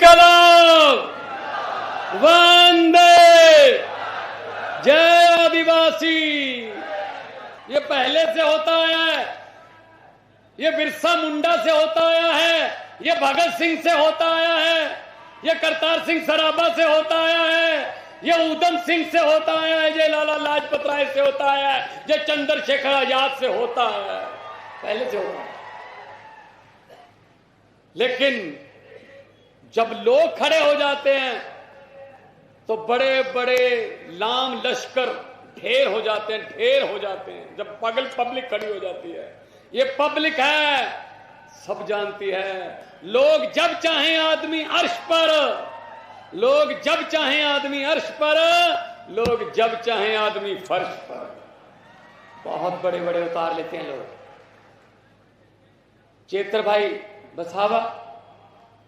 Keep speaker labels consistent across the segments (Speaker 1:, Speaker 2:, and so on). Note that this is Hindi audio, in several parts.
Speaker 1: इनकलाब, वंदे, जय आदिवासी। ये पहले से होता आया है, ये बिरसा मुंडा से होता आया है, ये भगत सिंह से होता आया है, ये करतार सिंह सराबा से होता आया है, ये उधम सिंह से होता आया है, ये लाला लाजपत राय से होता आया है, ये चंद्रशेखर आजाद से होता आया है, पहले से होता है। लेकिन जब लोग खड़े हो जाते हैं तो बड़े बड़े लाम लश्कर ढेर हो जाते हैं, ढेर हो जाते हैं। जब पब्लिक खड़ी हो जाती है, ये पब्लिक है, सब जानती है। लोग जब चाहें आदमी अर्श पर, लोग जब चाहें आदमी अर्श पर, लोग जब चाहें आदमी फर्श पर। बहुत बड़े बड़े उतार लेते हैं लोग। चेतर भाई बसावा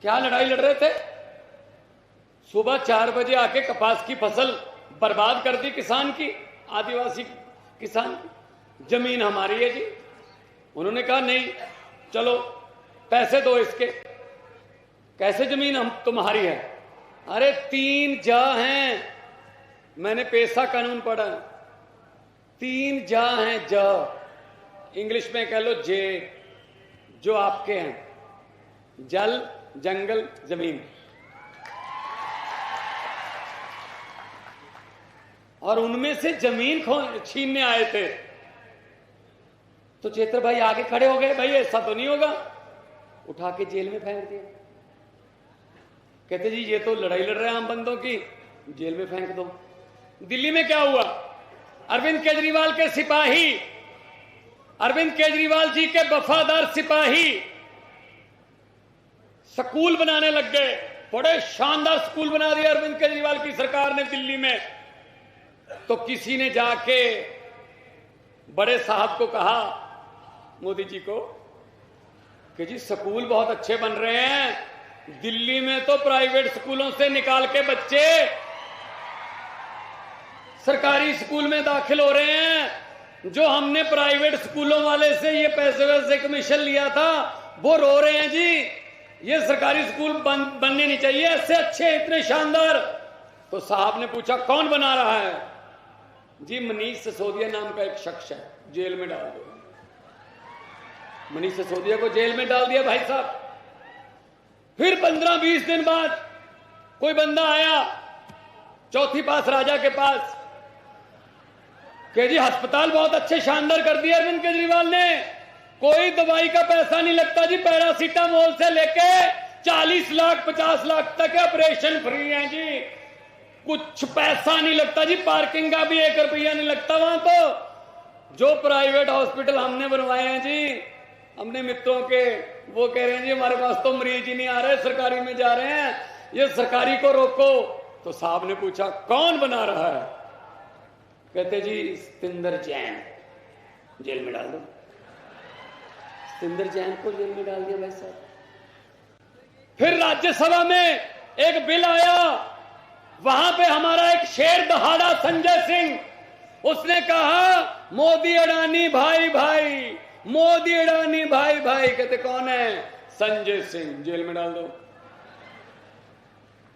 Speaker 1: क्या लड़ाई लड़ रहे थे? सुबह 4 बजे आके कपास की फसल बर्बाद कर दी किसान की, आदिवासी किसान की। जमीन हमारी है जी। उन्होंने कहा नहीं, चलो पैसे दो इसके। कैसे जमीन हम तुम्हारी है? अरे 3 जा हैं, मैंने पेशा कानून पढ़ा, 3 जा हैं, जा इंग्लिश में कह लो जे, जो आपके हैं, जल, जंगल, जमीन। और उनमें से जमीन छीनने आए थे। तो चेतर भाई आगे खड़े हो गए, भाई ऐसा तो नहीं होगा, उठा के जेल में फेंक दिया। कहते जी ये तो लड़ाई लड़ रहे हैं आम बंदों की, जेल में फेंक दो। दिल्ली में क्या हुआ? अरविंद केजरीवाल के सिपाही, अरविंद केजरीवाल जी के वफादार सिपाही स्कूल बनाने लग गए। बड़े शानदार स्कूल बना दिया अरविंद केजरीवाल की सरकार ने दिल्ली में। तो किसी ने जाके बड़े साहब को कहा, मोदी जी को, कि जी स्कूल बहुत अच्छे बन रहे हैं, दिल्ली में तो प्राइवेट स्कूलों से निकाल के बच्चे सरकारी स्कूल में दाखिल हो रहे हैं। जो हमने प्राइवेट स्कूलों वाले से ये पैसे वैसे कमीशन लिया था, वो रो रहे हैं जी, ये सरकारी स्कूल बनने नहीं चाहिए, ऐसे अच्छे, इतने शानदार। तो साहब ने पूछा कौन बना रहा है? जी मनीष सिसोदिया नाम का एक शख्स है, जेल में डाल दो। मनीष सिसोदिया को जेल में डाल दिया भाई साहब। फिर 15-20 दिन बाद कोई बंदा आया चौथी पास राजा के पास, कि जी अस्पताल बहुत अच्छे शानदार कर दिया अरविंद केजरीवाल ने, कोई दवाई का पैसा नहीं लगता जी, पैरासीटामोल से लेके 40 लाख 50 लाख तक ऑपरेशन फ्री है जी, कुछ पैसा नहीं लगता जी, पार्किंग का भी 1 रुपया नहीं लगता वहां। तो जो प्राइवेट हॉस्पिटल हमने बनवाए हैं जी, हमने मित्रों के, वो कह रहे हैं जी हमारे पास तो मरीज ही नहीं आ रहे, सरकारी में जा रहे हैं, ये सरकारी को रोको। तो साहब ने पूछा कौन बना रहा है? कहते जी सतिंदर जैन, जेल में डाल दो। सतिंदर जैन को जेल में डाल दिया भाई साहब। फिर राज्यसभा में एक बिल आया, वहां पे हमारा एक शेर दहाड़ा संजय सिंह, उसने कहा मोदी अडानी भाई भाई, मोदी अडानी भाई भाई। कहते कौन है? संजय सिंह, जेल में डाल दो।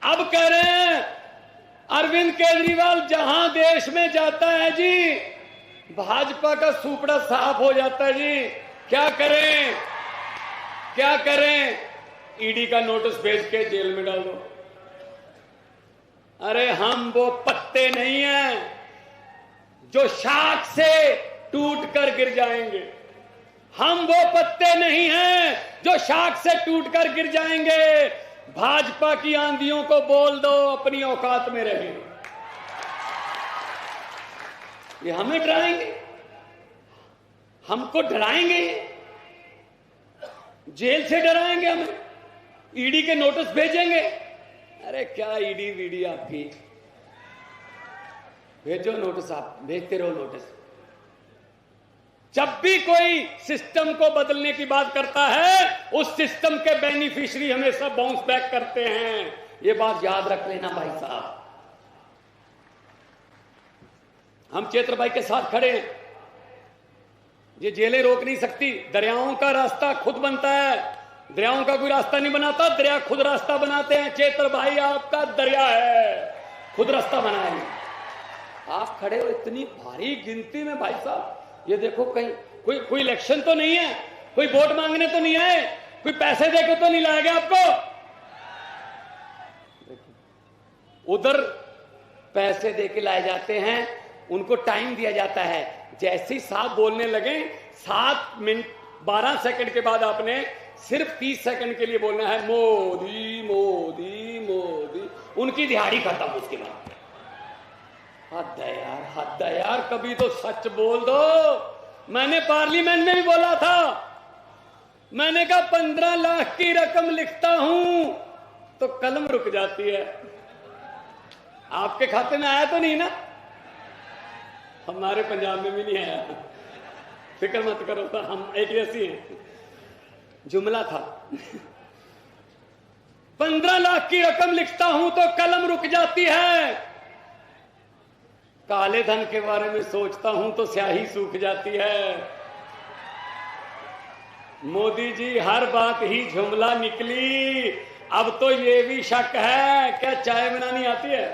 Speaker 1: अब कह रहे हैं अरविंद केजरीवाल जहां देश में जाता है जी, भाजपा का सुपड़ा साफ हो जाता है जी। क्या करें, क्या करें? ईडी का नोटिस भेज के जेल में डाल दो। अरे हम वो पत्ते नहीं हैं जो शाख से टूट कर गिर जाएंगे, हम वो पत्ते नहीं हैं जो शाख से टूट कर गिर जाएंगे। भाजपा की आंधियों को बोल दो अपनी औकात में रहें। ये हमें डराएंगे, हमको डराएंगे, जेल से डराएंगे, हमें ईडी के नोटिस भेजेंगे। अरे क्या ईडी वीडी आपकी, भेजो नोटिस, आप भेजते रहो नोटिस। जब भी कोई सिस्टम को बदलने की बात करता है, उस सिस्टम के बेनिफिशियरी हमेशा बाउंस बैक करते हैं। ये बात याद रख लेना भाई साहब। हम चेतर भाई के साथ खड़े हैं। ये जेलें रोक नहीं सकती, दरियाओं का रास्ता खुद बनता है। दरियाओं का कोई रास्ता नहीं बनाता, दरिया खुद रास्ता बनाते हैं। चेतर भाई आपका दरिया है, खुद रास्ता बनाए। आप खड़े हो इतनी भारी गिनती में भाई साहब, ये देखो कहीं कोई इलेक्शन तो नहीं है, कोई वोट मांगने तो नहीं आए, कोई पैसे देके तो नहीं लाया गया आपको। उधर पैसे देके लाए जाते हैं, उनको टाइम दिया जाता है। जैसे ही साहब बोलने लगे 7 मिनट 12 सेकंड के बाद आपने सिर्फ 30 सेकंड के लिए बोलना है मोदी मोदी मोदी, उनकी दिहाड़ी खत्म। उसके बाद हद है यार, हद है यार, कभी तो सच बोल दो। मैंने पार्लियामेंट में भी बोला था, मैंने कहा 15 लाख की रकम लिखता हूं तो कलम रुक जाती है। आपके खाते में आया तो नहीं ना? हमारे पंजाब में भी नहीं आया, फिक्र मत करो, हम एक जैसी हैं। जुमला था 15 लाख की रकम लिखता हूं तो कलम रुक जाती है, काले धन के बारे में सोचता हूं तो स्याही सूख जाती है। मोदी जी हर बात ही जुमला निकली, अब तो ये भी शक है क्या चाय बनानी आती है?